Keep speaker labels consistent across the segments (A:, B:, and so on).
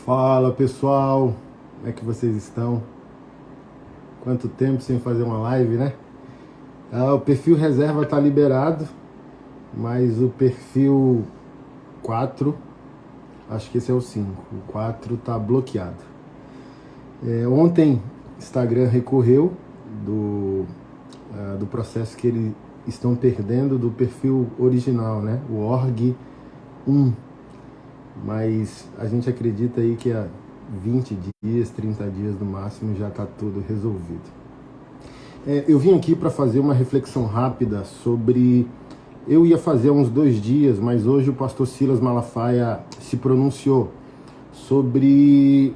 A: Fala pessoal, como é que vocês estão? Quanto tempo sem fazer uma live, né? O perfil reserva tá liberado, mas o perfil 4, acho que esse é o 5, o 4 tá bloqueado. Ontem Instagram recorreu do processo que eles estão perdendo do perfil original, né? O org 1. Mas a gente acredita aí que há 20 dias, 30 dias no máximo já está tudo resolvido. Eu vim aqui para fazer uma reflexão rápida sobre... Eu ia fazer há uns 2 dias, mas hoje o pastor Silas Malafaia se pronunciou sobre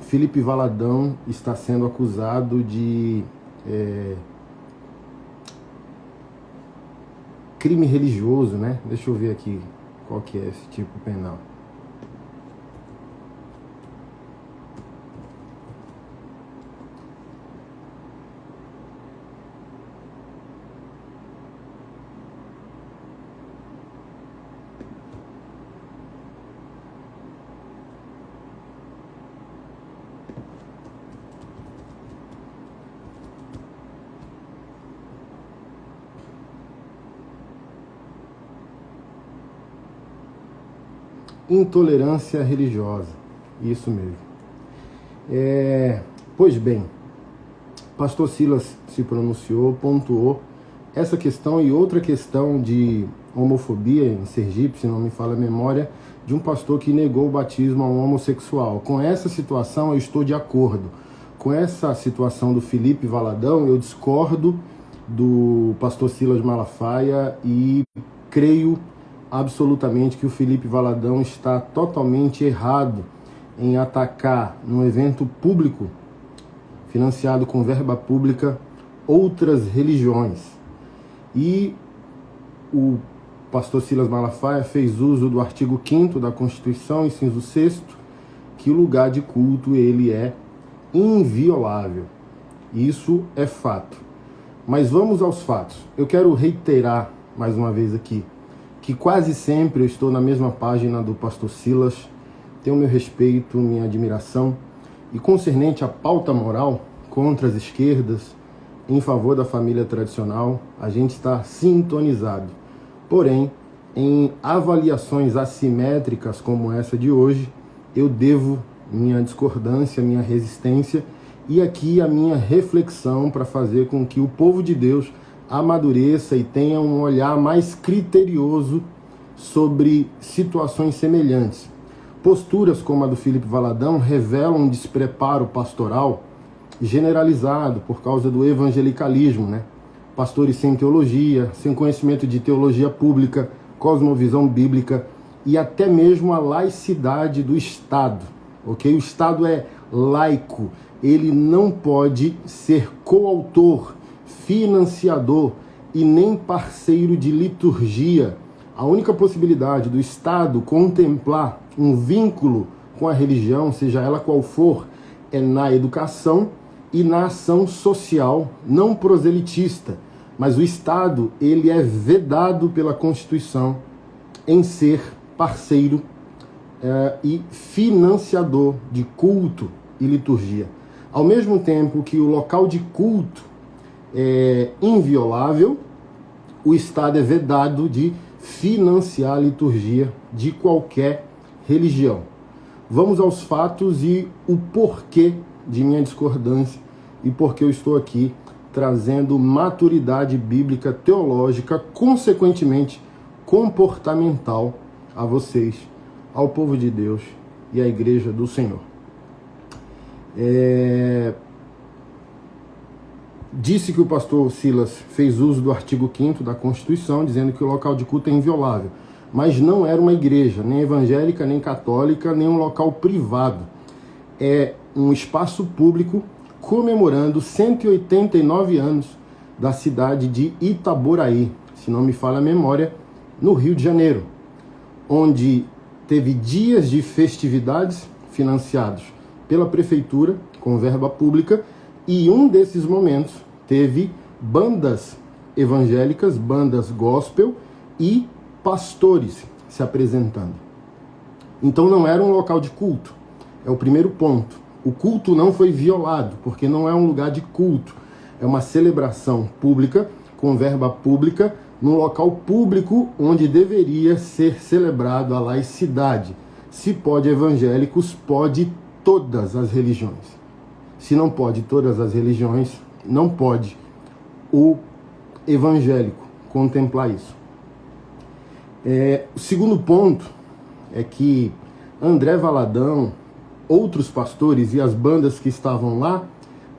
A: Felipe Valadão está sendo acusado de crime religioso, né? Deixa eu ver aqui qual que é esse tipo penal. Intolerância religiosa, isso mesmo. Pois bem, pastor Silas se pronunciou, pontuou essa questão e outra questão de homofobia em Sergipe, se não me falha a memória, de um pastor que negou o batismo a um homossexual. Com essa situação eu estou de acordo. Com essa situação do Felipe Valadão, eu discordo do pastor Silas Malafaia e creio absolutamente que o Felipe Valadão está totalmente errado em atacar num evento público, financiado com verba pública, outras religiões. E o pastor Silas Malafaia fez uso do artigo 5º da Constituição, inciso 6º, que o lugar de culto ele é inviolável. Isso é fato. Mas vamos aos fatos. Eu quero reiterar mais uma vez aqui que quase sempre eu estou na mesma página do pastor Silas, tenho meu respeito, minha admiração, e concernente à pauta moral contra as esquerdas, em favor da família tradicional, a gente está sintonizado. Porém, em avaliações assimétricas como essa de hoje, eu devo minha discordância, minha resistência e aqui a minha reflexão para fazer com que o povo de Deus amadureça e tenha um olhar mais criterioso sobre situações semelhantes. Posturas como a do Felipe Valadão revelam um despreparo pastoral generalizado por causa do evangelicalismo, né? Pastores sem teologia, sem conhecimento de teologia pública, cosmovisão bíblica e até mesmo a laicidade do Estado, ok? O Estado é laico, ele não pode ser coautor, financiador e nem parceiro de liturgia. A única possibilidade do Estado contemplar um vínculo com a religião, seja ela qual for, é na educação e na ação social, não proselitista. Mas o Estado, ele é vedado pela Constituição em ser parceiro e financiador de culto e liturgia. Ao mesmo tempo que o local de culto é inviolável, o Estado é vedado de financiar a liturgia de qualquer religião. Vamos aos fatos e o porquê de minha discordância e porque eu estou aqui trazendo maturidade bíblica, teológica, consequentemente comportamental a vocês, ao povo de Deus e à igreja do Senhor. Disse que o pastor Silas fez uso do artigo 5º da Constituição, dizendo que o local de culto é inviolável. Mas não era uma igreja, nem evangélica, nem católica, nem um local privado. É um espaço público comemorando 189 anos da cidade de Itaboraí, se não me falha a memória, no Rio de Janeiro, onde teve dias de festividades financiados pela prefeitura, com verba pública, e um desses momentos teve bandas evangélicas, bandas gospel e pastores se apresentando. Então não era um local de culto, É o primeiro ponto. O culto não foi violado, porque não é um lugar de culto. É uma celebração pública, com verba pública, num local público onde deveria ser celebrado a laicidade. Se pode evangélicos, pode todas as religiões. Se não pode todas as religiões, não pode o evangélico contemplar isso. O segundo ponto é que André Valadão, outros pastores e as bandas que estavam lá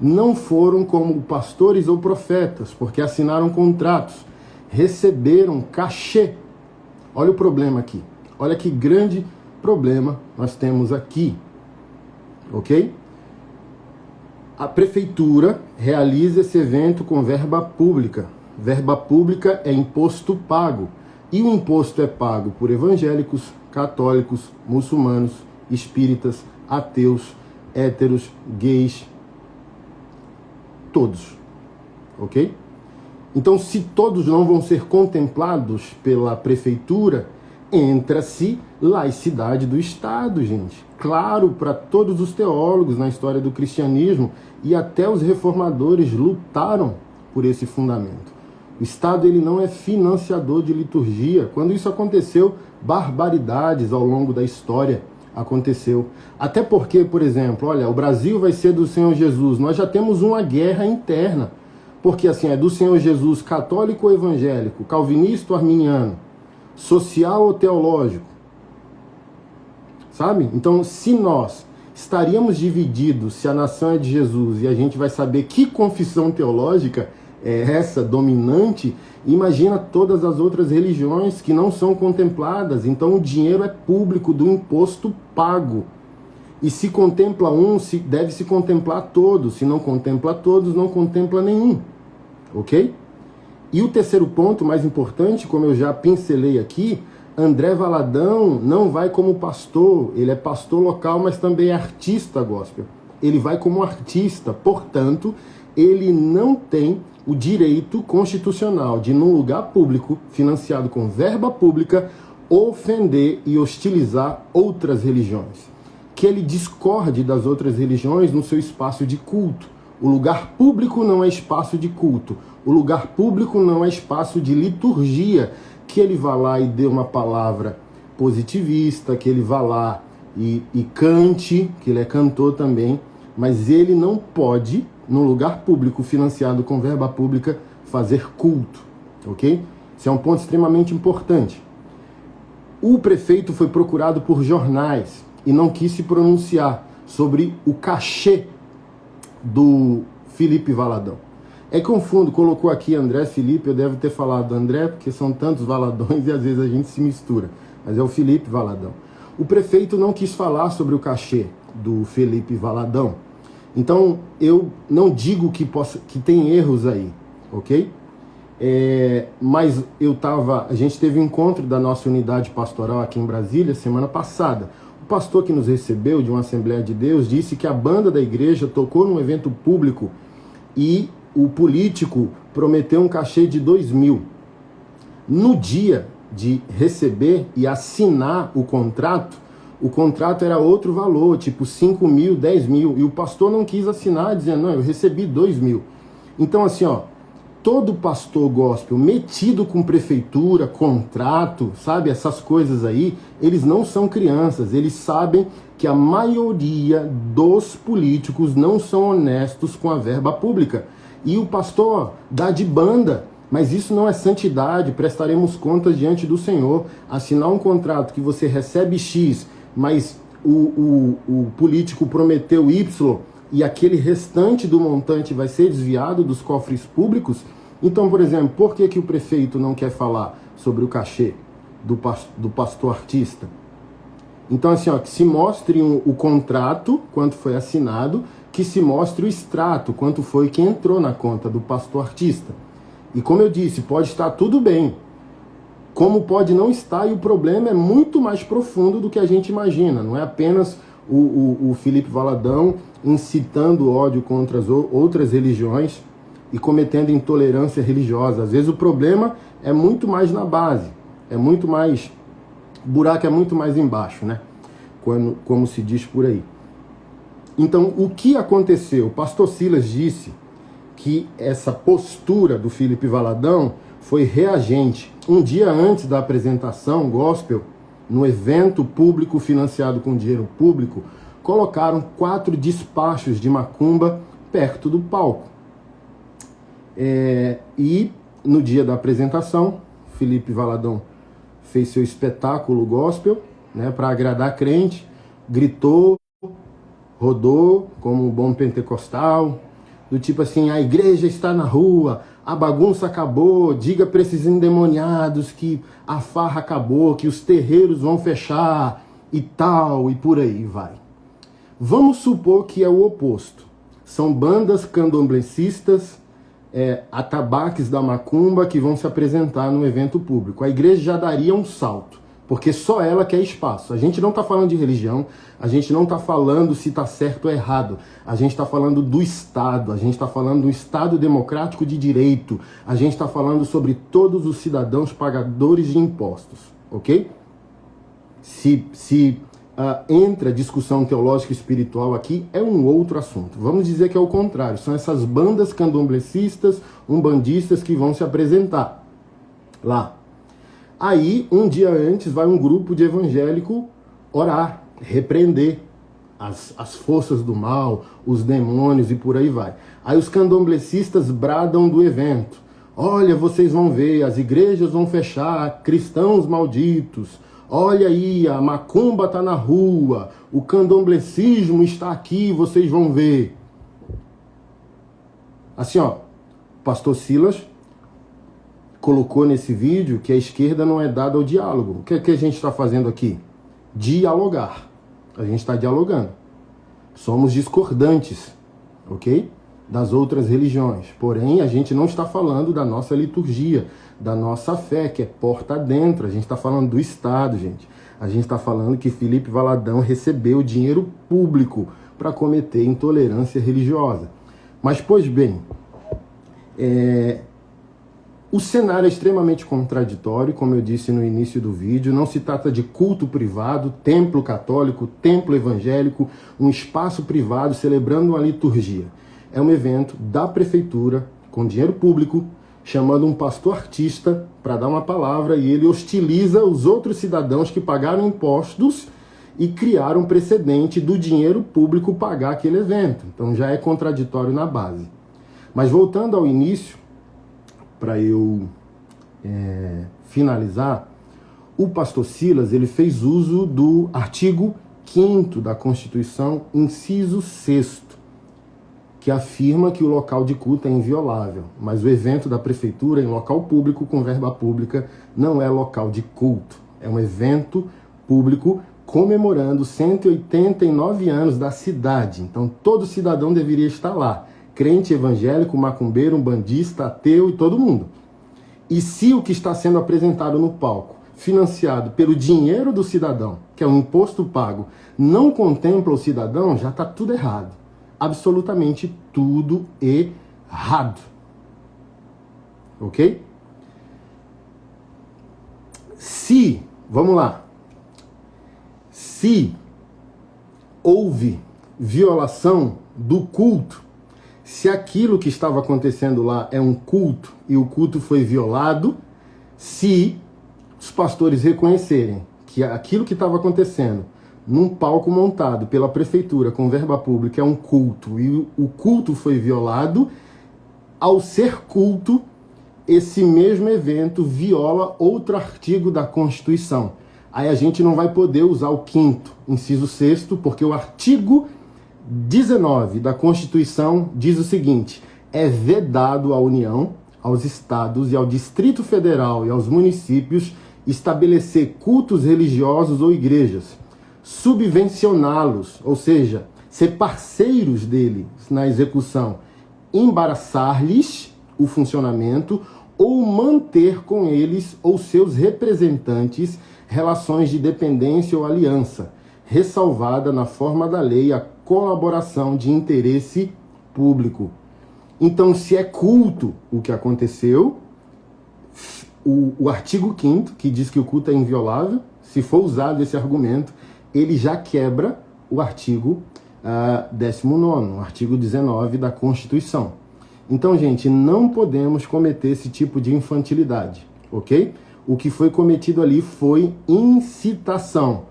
A: não foram como pastores ou profetas, porque assinaram contratos, receberam cachê. Olha o problema aqui. Olha que grande problema nós temos aqui. Ok? A prefeitura realiza esse evento com verba pública. Verba pública é imposto pago. E o imposto é pago por evangélicos, católicos, muçulmanos, espíritas, ateus, héteros, gays, todos. Ok? Então, se todos não vão ser contemplados pela prefeitura, entra-se laicidade do Estado, gente. Claro, para todos os teólogos na história do cristianismo e até os reformadores lutaram por esse fundamento. O Estado ele não é financiador de liturgia. Quando isso aconteceu, barbaridades ao longo da história aconteceu. Até porque, por exemplo, olha, o Brasil vai ser do Senhor Jesus. Nós já temos uma guerra interna. Porque assim, é do Senhor Jesus católico ou evangélico, calvinista ou arminiano, social ou teológico. Sabe? Então, se nós estaríamos divididos, se a nação é de Jesus e a gente vai saber que confissão teológica é essa dominante, imagina todas as outras religiões que não são contempladas. Então, o dinheiro é público do imposto pago. E se contempla um, deve se contemplar todos. Se não contempla todos, não contempla nenhum. Ok? E o terceiro ponto, mais importante, como eu já pincelei aqui, André Valadão não vai como pastor, ele é pastor local, mas também é artista gospel. Ele vai como artista, portanto, ele não tem o direito constitucional de, num lugar público, financiado com verba pública, ofender e hostilizar outras religiões. Que ele discorde das outras religiões no seu espaço de culto. O lugar público não é espaço de culto. O lugar público não é espaço de liturgia. Que ele vá lá e dê uma palavra positivista, que ele vá lá e cante, que ele é cantor também, mas ele não pode, num lugar público financiado com verba pública, fazer culto, ok? Isso é um ponto extremamente importante. O prefeito foi procurado por jornais e não quis se pronunciar sobre o cachê do Felipe Valadão. É confundo, colocou aqui André Felipe, eu devo ter falado André, porque são tantos Valadões e às vezes a gente se mistura, mas é o Felipe Valadão. O prefeito não quis falar sobre o cachê do Felipe Valadão. Então, eu não digo que tem erros aí, ok? Mas a gente teve um encontro da nossa unidade pastoral aqui em Brasília semana passada. O pastor que nos recebeu de uma Assembleia de Deus disse que a banda da igreja tocou num evento público e o político prometeu um cachê de 2.000. No dia de receber e assinar o contrato era outro valor, tipo 5.000, 10.000, e o pastor não quis assinar, dizendo, não, eu recebi 2.000. Então assim, ó, todo pastor gospel metido com prefeitura, contrato, sabe, essas coisas aí, eles não são crianças, eles sabem que a maioria dos políticos não são honestos com a verba pública. E o pastor dá de banda, mas isso não é santidade, prestaremos contas diante do Senhor. Assinar um contrato que você recebe X, mas o político prometeu Y, e aquele restante do montante vai ser desviado dos cofres públicos. Então, por exemplo, por que o prefeito não quer falar sobre o cachê do pastor artista? Então, assim, ó, que se mostre o contrato, quanto foi assinado, que se mostre o extrato, quanto foi que entrou na conta do pastor artista. E como eu disse, pode estar tudo bem, como pode não estar, e o problema é muito mais profundo do que a gente imagina. Não é apenas o Felipe Valadão incitando ódio contra as outras religiões e cometendo intolerância religiosa. Às vezes o problema é muito mais na base, é muito mais, o buraco é muito mais embaixo, né? Como se diz por aí. Então, o que aconteceu? O pastor Silas disse que essa postura do Felipe Valadão foi reagente. Um dia antes da apresentação gospel, no evento público financiado com dinheiro público, colocaram 4 despachos de macumba perto do palco. E no dia da apresentação, Felipe Valadão fez seu espetáculo gospel, né, para agradar crente, gritou, rodou como um bom pentecostal, do tipo assim, a igreja está na rua, a bagunça acabou, diga para esses endemoniados que a farra acabou, que os terreiros vão fechar e tal, e por aí vai. Vamos supor que é o oposto. São bandas candomblecistas, atabaques da macumba que vão se apresentar no evento público. A igreja já daria um salto, porque só ela quer espaço. A gente não está falando de religião, a gente não está falando se está certo ou errado. A gente está falando do Estado, a gente está falando do Estado democrático de direito. A gente está falando sobre todos os cidadãos pagadores de impostos, ok? Se entra discussão teológica e espiritual aqui, é um outro assunto. Vamos dizer que é o contrário. São essas bandas candomblecistas, umbandistas que vão se apresentar lá. Aí, um dia antes, vai um grupo de evangélico orar, repreender as forças do mal, os demônios e por aí vai. Aí os candomblecistas bradam do evento. Olha, vocês vão ver, as igrejas vão fechar, cristãos malditos. Olha aí, a macumba está na rua, o candomblecismo está aqui, vocês vão ver. Assim, ó, pastor Silas colocou nesse vídeo que a esquerda não é dada ao diálogo. O que é que a gente está fazendo aqui? Dialogar. A gente está dialogando. Somos discordantes, ok? Das outras religiões. Porém, a gente não está falando da nossa liturgia, da nossa fé, que é porta adentro. A gente está falando do Estado, gente. A gente está falando que Felipe Valadão recebeu dinheiro público para cometer intolerância religiosa. Mas, pois bem, o cenário é extremamente contraditório, como eu disse no início do vídeo. Não se trata de culto privado, templo católico, templo evangélico, um espaço privado celebrando uma liturgia. É um evento da prefeitura, com dinheiro público, chamando um pastor artista para dar uma palavra, e ele hostiliza os outros cidadãos que pagaram impostos e criaram um precedente do dinheiro público pagar aquele evento. Então já é contraditório na base. Mas voltando ao início, para eu finalizar, o pastor Silas ele fez uso do artigo 5º da Constituição, inciso 6º, que afirma que o local de culto é inviolável, mas o evento da prefeitura em local público com verba pública não é local de culto. É um evento público comemorando 189 anos da cidade. Então todo cidadão deveria estar lá. Crente, evangélico, macumbeiro, umbandista, ateu e todo mundo. E se o que está sendo apresentado no palco, financiado pelo dinheiro do cidadão, que é um imposto pago, não contempla o cidadão, já está tudo errado. Absolutamente tudo errado. Ok? Vamos lá. Se houve violação do culto, se aquilo que estava acontecendo lá é um culto e o culto foi violado, se os pastores reconhecerem que aquilo que estava acontecendo num palco montado pela prefeitura com verba pública é um culto e o culto foi violado, ao ser culto, esse mesmo evento viola outro artigo da Constituição. Aí a gente não vai poder usar o 5º, inciso 6º, porque o artigo 19 da Constituição diz o seguinte: é vedado à União, aos estados e ao Distrito Federal e aos municípios estabelecer cultos religiosos ou igrejas, subvencioná-los, ou seja, ser parceiros deles na execução, embaraçar-lhes o funcionamento ou manter com eles ou seus representantes relações de dependência ou aliança, ressalvada na forma da lei a colaboração de interesse público. Então, se é culto o que aconteceu, o artigo 5º, que diz que o culto é inviolável, se for usado esse argumento, ele já quebra o artigo 19º, artigo 19 da Constituição. Então, gente, não podemos cometer esse tipo de infantilidade, ok? O que foi cometido ali foi incitação,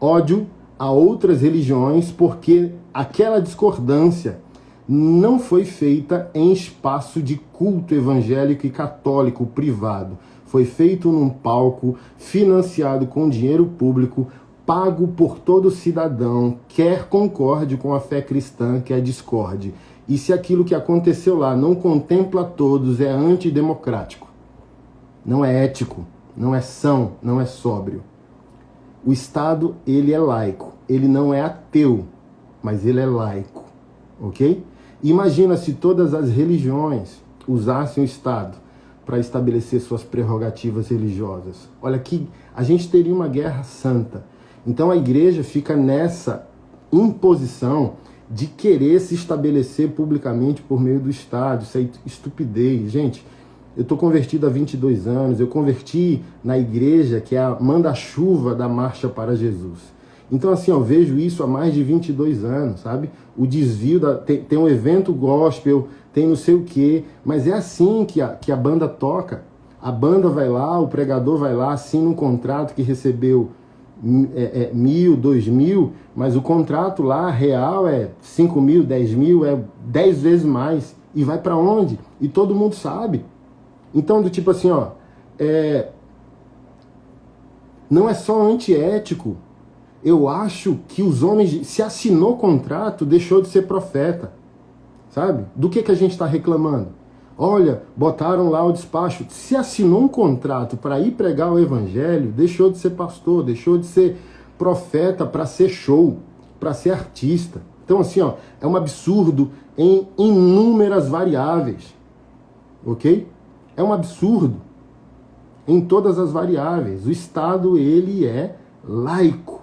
A: ódio a outras religiões, porque aquela discordância não foi feita em espaço de culto evangélico e católico privado. Foi feito num palco financiado com dinheiro público, pago por todo cidadão, quer concorde com a fé cristã, quer discorde. E se aquilo que aconteceu lá não contempla todos, é antidemocrático. Não é ético, não é são, não é sóbrio. O Estado, ele é laico. Ele não é ateu, mas ele é laico. Ok? Imagina se todas as religiões usassem o Estado para estabelecer suas prerrogativas religiosas. Olha que a gente teria uma guerra santa. Então a igreja fica nessa imposição de querer se estabelecer publicamente por meio do Estado. Isso é estupidez. Gente, eu estou convertido há 22 anos, eu converti na igreja que é a manda-chuva da Marcha para Jesus. Então assim, eu vejo isso há mais de 22 anos, sabe? O desvio, tem um evento gospel, tem não sei o quê, mas é assim que a banda toca. A banda vai lá, o pregador vai lá, assina um contrato que recebeu 1.000, 2.000, mas o contrato lá real é 5.000, 10.000, é 10 vezes mais. E vai para onde? E todo mundo sabe. Então, do tipo assim, ó, não é só antiético. Eu acho que os homens, se assinou contrato, deixou de ser profeta. Sabe? Do que a gente está reclamando? Olha, botaram lá o despacho. Se assinou um contrato para ir pregar o evangelho, deixou de ser pastor, deixou de ser profeta para ser show, para ser artista. Então, assim, ó, é um absurdo em inúmeras variáveis. Ok? É um absurdo em todas as variáveis. O Estado, ele é laico.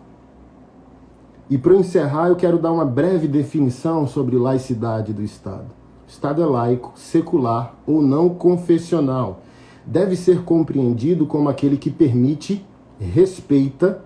A: E para encerrar, eu quero dar uma breve definição sobre laicidade do Estado. O Estado é laico, secular ou não confessional. Deve ser compreendido como aquele que permite, respeita,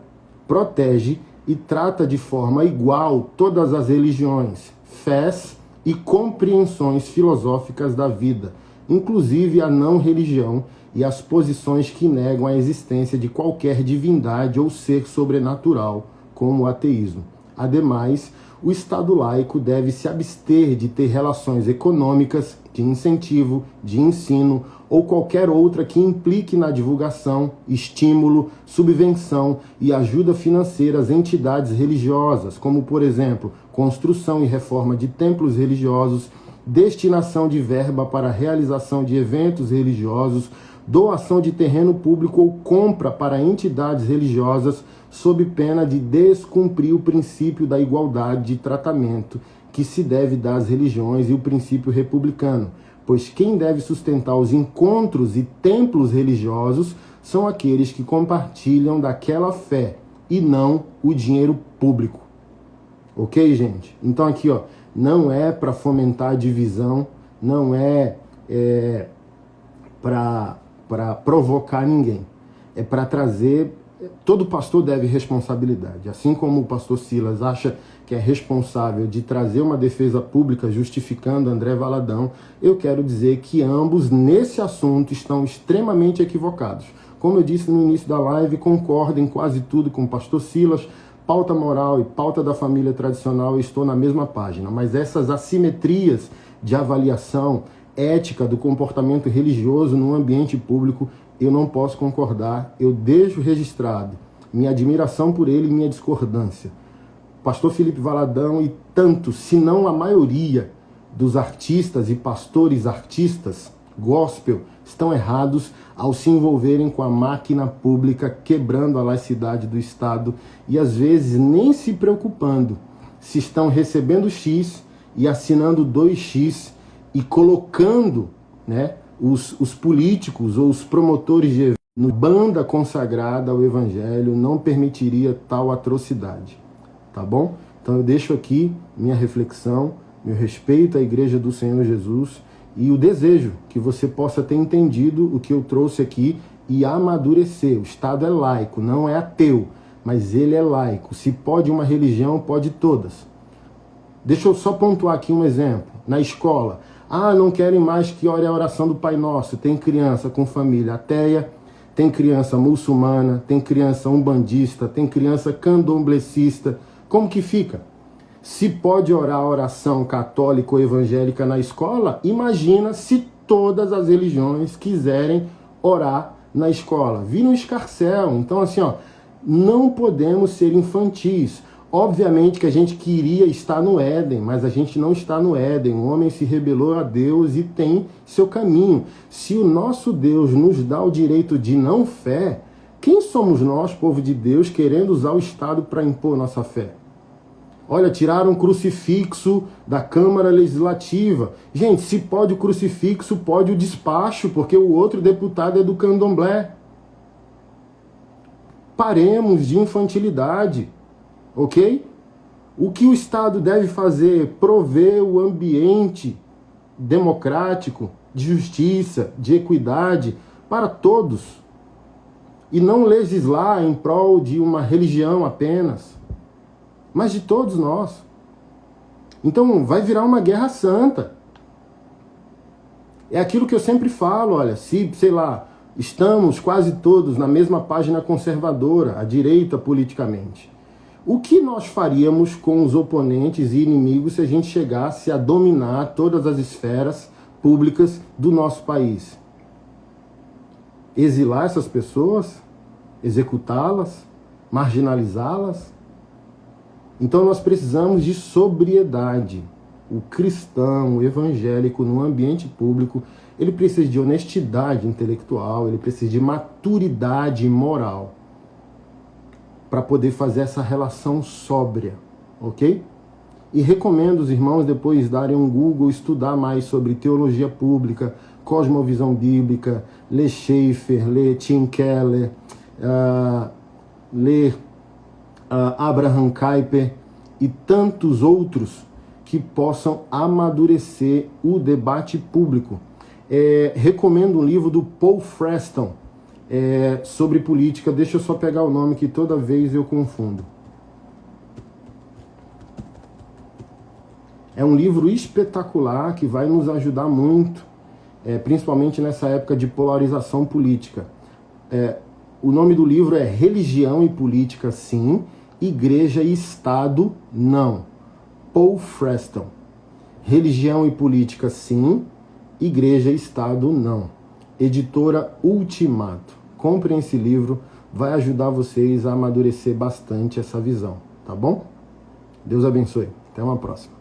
A: protege e trata de forma igual todas as religiões, fés e compreensões filosóficas da vida, inclusive a não-religião e as posições que negam a existência de qualquer divindade ou ser sobrenatural, como o ateísmo. Ademais, o Estado laico deve se abster de ter relações econômicas, de incentivo, de ensino ou qualquer outra que implique na divulgação, estímulo, subvenção e ajuda financeira às entidades religiosas, como, por exemplo, construção e reforma de templos religiosos, destinação de verba para a realização de eventos religiosos, doação de terreno público ou compra para entidades religiosas, sob pena de descumprir o princípio da igualdade de tratamento que se deve dar às religiões e o princípio republicano, pois quem deve sustentar os encontros e templos religiosos são aqueles que compartilham daquela fé e não o dinheiro público. Ok, gente? Então aqui, ó, não é para fomentar divisão, não é para provocar ninguém. É para trazer... Todo pastor deve responsabilidade. Assim como o pastor Silas acha que é responsável de trazer uma defesa pública justificando André Valadão, eu quero dizer que ambos, nesse assunto, estão extremamente equivocados. Como eu disse no início da live, concordo em quase tudo com o pastor Silas. Pauta moral e pauta da família tradicional, eu estou na mesma página. Mas essas assimetrias de avaliação ética do comportamento religioso no ambiente público, eu não posso concordar. Eu deixo registrado minha admiração por ele e minha discordância. Pastor Felipe Valadão e tanto, se não a maioria dos artistas e pastores artistas gospel estão errados ao se envolverem com a máquina pública, quebrando a laicidade do Estado e às vezes nem se preocupando se estão recebendo X e assinando 2X e colocando, né, os políticos ou os promotores de eventos no banda consagrada ao Evangelho. Não permitiria tal atrocidade, tá bom? Então eu deixo aqui minha reflexão, meu respeito à Igreja do Senhor Jesus e o desejo que você possa ter entendido o que eu trouxe aqui e amadurecer. O Estado é laico, não é ateu, mas ele é laico. Se pode uma religião, pode todas. Deixa eu só pontuar aqui um exemplo. Na escola, não querem mais que ore a oração do Pai Nosso. Tem criança com família ateia, tem criança muçulmana, tem criança umbandista, tem criança candomblecista. Como que fica? Se pode orar a oração católica ou evangélica na escola, imagina se todas as religiões quiserem orar na escola. Vira um escarcéu. Então, assim, não podemos ser infantis. Obviamente que a gente queria estar no Éden, mas a gente não está no Éden. O homem se rebelou a Deus e tem seu caminho. Se o nosso Deus nos dá o direito de não fé, quem somos nós, povo de Deus, querendo usar o Estado para impor nossa fé? Olha, tiraram o crucifixo da Câmara Legislativa. Gente, se pode o crucifixo, pode o despacho, porque o outro deputado é do candomblé. Paremos de infantilidade, ok? O que o Estado deve fazer? Prover o ambiente democrático, de justiça, de equidade para todos. E não legislar em prol de uma religião apenas, mas de todos nós. Então vai virar uma guerra santa. É aquilo que eu sempre falo, olha, se, sei lá, estamos quase todos na mesma página conservadora, à direita politicamente. O que nós faríamos com os oponentes e inimigos se a gente chegasse a dominar todas as esferas públicas do nosso país? Exilar essas pessoas? Executá-las? Marginalizá-las? Então nós precisamos de sobriedade. O cristão, o evangélico no ambiente público, ele precisa de honestidade intelectual, ele precisa de maturidade moral para poder fazer essa relação sóbria, ok? E recomendo os irmãos depois darem um Google, estudar mais sobre teologia pública, cosmovisão bíblica, ler Schaeffer, ler Tim Keller, ler Abraham Kuyper e tantos outros que possam amadurecer o debate público. Recomendo um livro do Paul Freston sobre política. Deixa eu só pegar o nome que toda vez eu confundo. É um livro espetacular que vai nos ajudar muito, principalmente nessa época de polarização política. O nome do livro é Religião e Política, sim. Igreja e Estado, não. Paul Freston. Religião e Política, sim. Igreja e Estado, não. Editora Ultimato. Comprem esse livro, vai ajudar vocês a amadurecer bastante essa visão, tá bom? Deus abençoe. Até uma próxima.